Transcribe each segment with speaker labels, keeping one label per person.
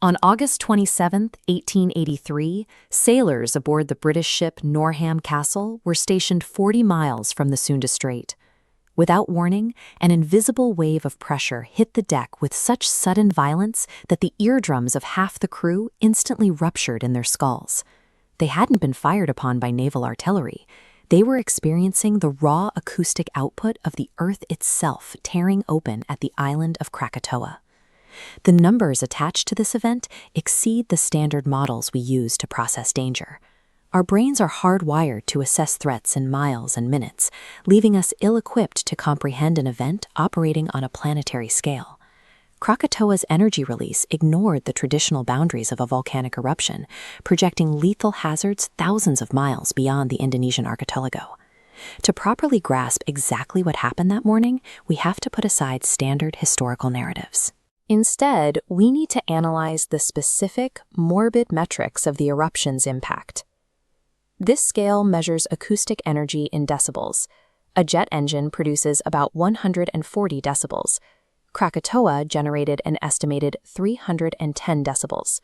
Speaker 1: On August 27, 1883, sailors aboard the British ship Norham Castle were stationed 40 miles from the Sunda Strait. Without warning, an invisible wave of pressure hit the deck with such sudden violence that the eardrums of half the crew instantly ruptured in their skulls. They hadn't been fired upon by naval artillery. They were experiencing the raw acoustic output of the earth itself tearing open at the island of Krakatoa. The numbers attached to this event exceed the standard models we use to process danger. Our brains are hardwired to assess threats in miles and minutes, leaving us ill-equipped to comprehend an event operating on a planetary scale. Krakatoa's energy release ignored the traditional boundaries of a volcanic eruption, projecting lethal hazards thousands of miles beyond the Indonesian archipelago. To properly grasp exactly what happened that morning, we have to put aside standard historical narratives. Instead, we need to analyze the specific, morbid metrics of the eruption's impact. This scale measures acoustic energy in decibels. A jet engine produces about 140 decibels. Krakatoa generated an estimated 310 decibels.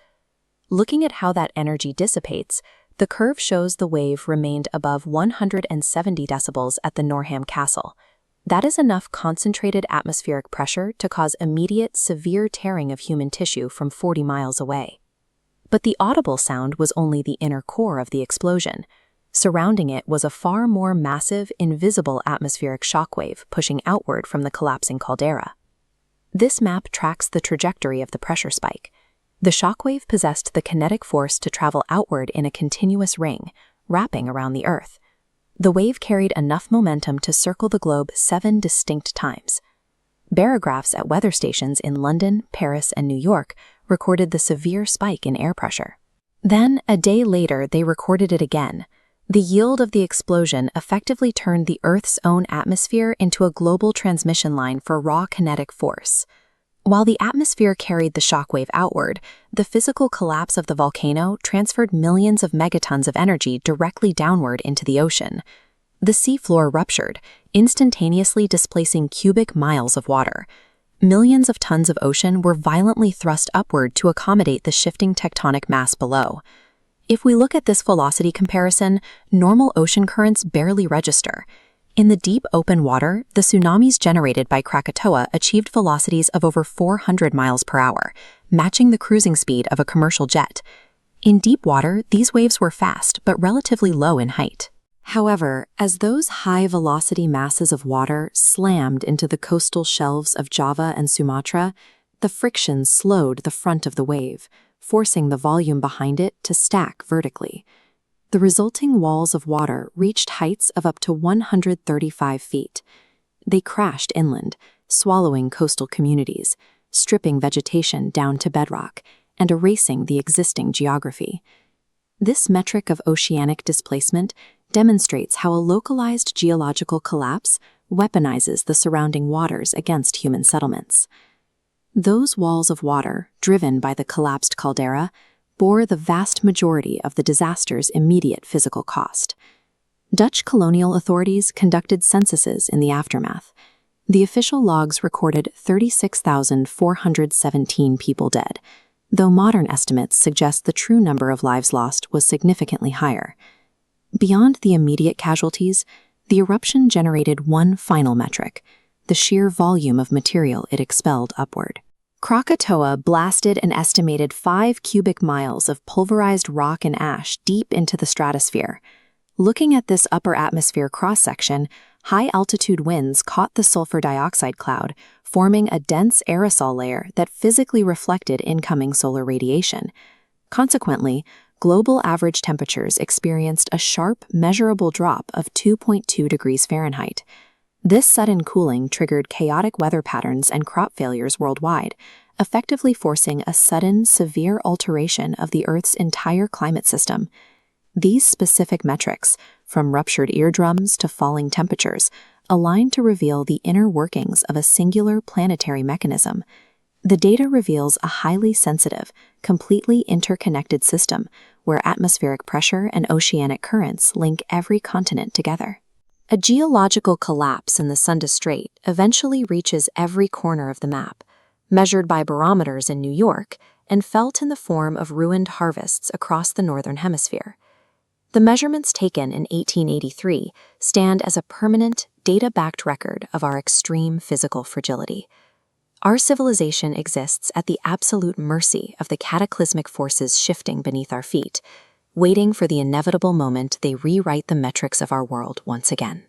Speaker 1: Looking at how that energy dissipates, the curve shows the wave remained above 170 decibels at the Norham Castle. That is enough concentrated atmospheric pressure to cause immediate, severe tearing of human tissue from 40 miles away. But the audible sound was only the inner core of the explosion. Surrounding it was a far more massive, invisible atmospheric shockwave pushing outward from the collapsing caldera. This map tracks the trajectory of the pressure spike. The shockwave possessed the kinetic force to travel outward in a continuous ring, wrapping around the Earth. The wave carried enough momentum to circle the globe 7 distinct times. Barographs at weather stations in London, Paris, and New York recorded the severe spike in air pressure. Then, a day later, they recorded it again. The yield of the explosion effectively turned the Earth's own atmosphere into a global transmission line for raw kinetic force. While the atmosphere carried the shockwave outward, the physical collapse of the volcano transferred millions of megatons of energy directly downward into the ocean. The seafloor ruptured, instantaneously displacing cubic miles of water. Millions of tons of ocean were violently thrust upward to accommodate the shifting tectonic mass below. If we look at this velocity comparison, normal ocean currents barely register. In the deep open water, the tsunamis generated by Krakatoa achieved velocities of over 400 miles per hour, matching the cruising speed of a commercial jet. In deep water, these waves were fast but relatively low in height. However, as those high-velocity masses of water slammed into the coastal shelves of Java and Sumatra, the friction slowed the front of the wave, forcing the volume behind it to stack vertically. The resulting walls of water reached heights of up to 135 feet. They crashed inland, swallowing coastal communities, stripping vegetation down to bedrock, and erasing the existing geography. This metric of oceanic displacement demonstrates how a localized geological collapse weaponizes the surrounding waters against human settlements. Those walls of water, driven by the collapsed caldera, bore the vast majority of the disaster's immediate physical cost. Dutch colonial authorities conducted censuses in the aftermath. The official logs recorded 36,417 people dead, though modern estimates suggest the true number of lives lost was significantly higher. Beyond the immediate casualties, the eruption generated one final metric: the sheer volume of material it expelled upward. Krakatoa blasted an estimated 5 cubic miles of pulverized rock and ash deep into the stratosphere. Looking at this upper atmosphere cross-section, high-altitude winds caught the sulfur dioxide cloud, forming a dense aerosol layer that physically reflected incoming solar radiation. Consequently, global average temperatures experienced a sharp, measurable drop of 2.2 degrees Fahrenheit. This sudden cooling triggered chaotic weather patterns and crop failures worldwide, effectively forcing a sudden, severe alteration of the Earth's entire climate system. These specific metrics, from ruptured eardrums to falling temperatures, align to reveal the inner workings of a singular planetary mechanism. The data reveals a highly sensitive, completely interconnected system where atmospheric pressure and oceanic currents link every continent together. A geological collapse in the Sunda Strait eventually reaches every corner of the map. Measured by barometers in New York, and felt in the form of ruined harvests across the Northern Hemisphere. The measurements taken in 1883 stand as a permanent, data-backed record of our extreme physical fragility. Our civilization exists at the absolute mercy of the cataclysmic forces shifting beneath our feet, waiting for the inevitable moment they rewrite the metrics of our world once again.